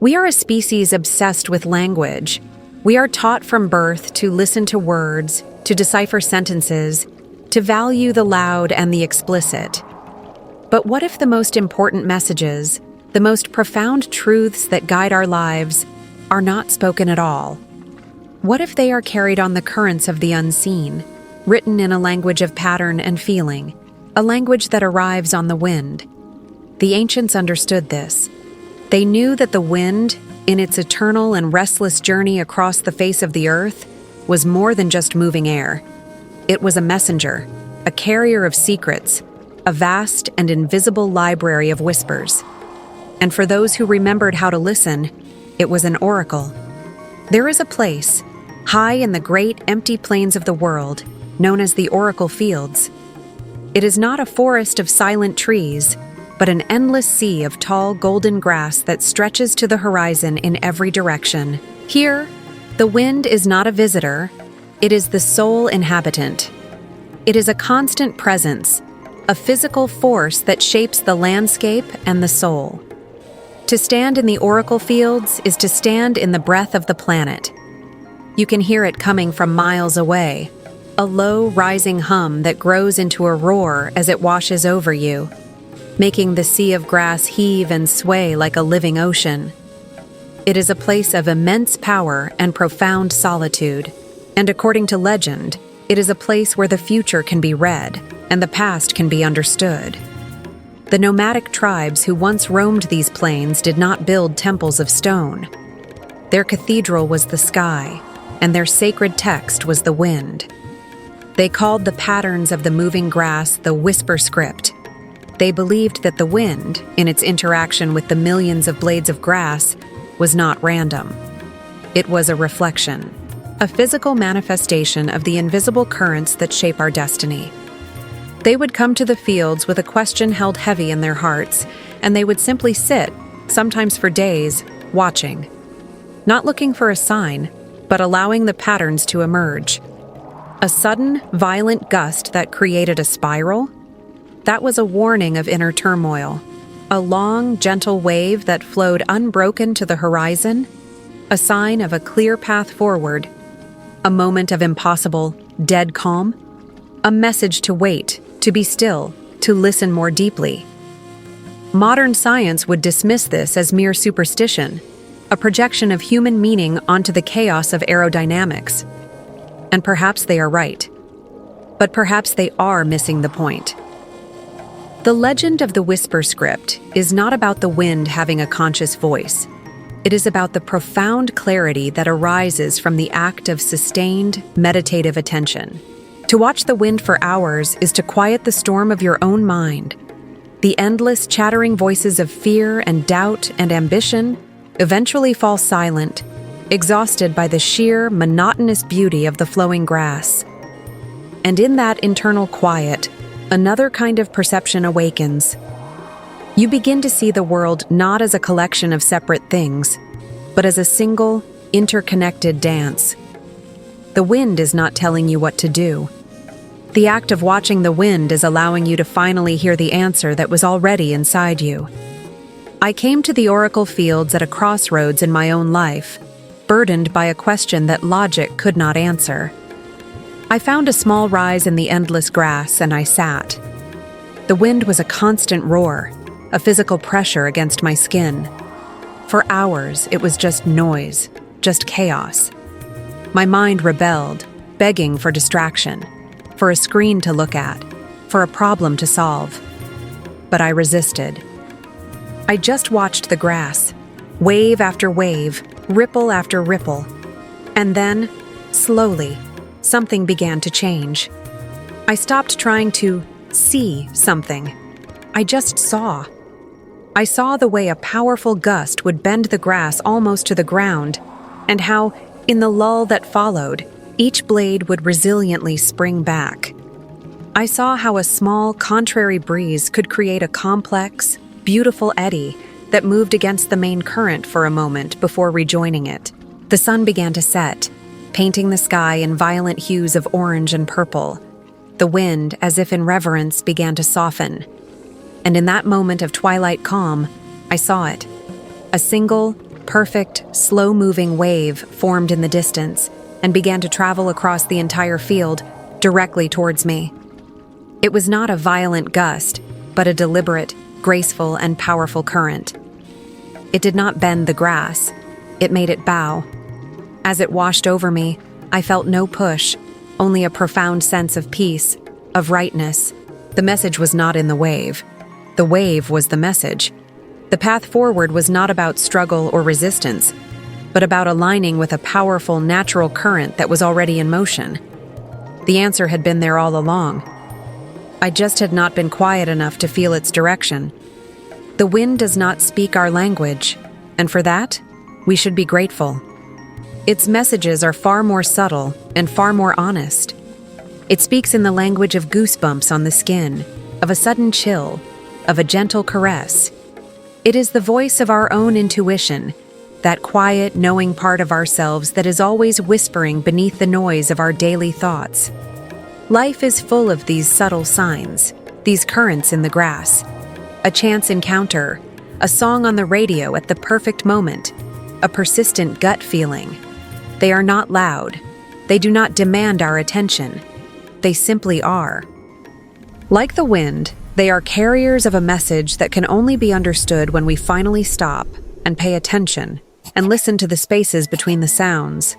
We are a species obsessed with language. We are taught from birth to listen to words, to decipher sentences, to value the loud and the explicit. But what if the most important messages, the most profound truths that guide our lives, are not spoken at all? What if they are carried on the currents of the unseen, written in a language of pattern and feeling, a language that arrives on the wind? The ancients understood this. They knew that the wind, in its eternal and restless journey across the face of the earth, was more than just moving air. It was a messenger, a carrier of secrets, a vast and invisible library of whispers. And for those who remembered how to listen, it was an oracle. There is a place, high in the great empty plains of the world, known as the Oracle Fields. It is not a forest of silent trees, but an endless sea of tall golden grass that stretches to the horizon in every direction. Here, the wind is not a visitor, it is the sole inhabitant. It is a constant presence, a physical force that shapes the landscape and the soul. To stand in the Oracle Fields is to stand in the breath of the planet. You can hear it coming from miles away, a low, rising hum that grows into a roar as it washes over you, making the sea of grass heave and sway like a living ocean. It is a place of immense power and profound solitude, and according to legend, it is a place where the future can be read and the past can be understood. The nomadic tribes who once roamed these plains did not build temples of stone. Their cathedral was the sky, and their sacred text was the wind. They called the patterns of the moving grass the Whisperscript. They believed that the wind, in its interaction with the millions of blades of grass, was not random. It was a reflection, a physical manifestation of the invisible currents that shape our destiny. They would come to the fields with a question held heavy in their hearts, and they would simply sit, sometimes for days, watching. Not looking for a sign, but allowing the patterns to emerge. A sudden, violent gust that created a spiral? That was a warning of inner turmoil. A long, gentle wave that flowed unbroken to the horizon? A sign of a clear path forward. A moment of impossible, dead calm? A message to wait, to be still, to listen more deeply. Modern science would dismiss this as mere superstition, a projection of human meaning onto the chaos of aerodynamics. And perhaps they are right. But perhaps they are missing the point. The legend of the Whisperscript is not about the wind having a conscious voice. It is about the profound clarity that arises from the act of sustained, meditative attention. To watch the wind for hours is to quiet the storm of your own mind. The endless chattering voices of fear and doubt and ambition eventually fall silent, exhausted by the sheer, monotonous beauty of the flowing grass. And in that internal quiet, another kind of perception awakens. You begin to see the world not as a collection of separate things, but as a single, interconnected dance. The wind is not telling you what to do. The act of watching the wind is allowing you to finally hear the answer that was already inside you. I came to the Oracle Fields at a crossroads in my own life, burdened by a question that logic could not answer. I found a small rise in the endless grass and I sat. The wind was a constant roar, a physical pressure against my skin. For hours, it was just noise, just chaos. My mind rebelled, begging for distraction, for a screen to look at, for a problem to solve. But I resisted. I just watched the grass, wave after wave, ripple after ripple. And then, slowly, something began to change. I stopped trying to see something. I just saw. I saw the way a powerful gust would bend the grass almost to the ground, and how, in the lull that followed, each blade would resiliently spring back. I saw how a small, contrary breeze could create a complex, beautiful eddy that moved against the main current for a moment before rejoining it. The sun began to set, painting the sky in violent hues of orange and purple. The wind, as if in reverence, began to soften. And in that moment of twilight calm, I saw it. A single, perfect, slow-moving wave formed in the distance and began to travel across the entire field, directly towards me. It was not a violent gust, but a deliberate, graceful, and powerful current. It did not bend the grass, it made it bow. As it washed over me, I felt no push, only a profound sense of peace, of rightness. The message was not in the wave. The wave was the message. The path forward was not about struggle or resistance, but about aligning with a powerful natural current that was already in motion. The answer had been there all along. I just had not been quiet enough to feel its direction. The wind does not speak our language, and for that, we should be grateful. Its messages are far more subtle and far more honest. It speaks in the language of goosebumps on the skin, of a sudden chill, of a gentle caress. It is the voice of our own intuition, that quiet, knowing part of ourselves that is always whispering beneath the noise of our daily thoughts. Life is full of these subtle signs, these currents in the grass. A chance encounter, a song on the radio at the perfect moment, a persistent gut feeling. They are not loud. They do not demand our attention. They simply are. Like the wind, they are carriers of a message that can only be understood when we finally stop and pay attention and listen to the spaces between the sounds.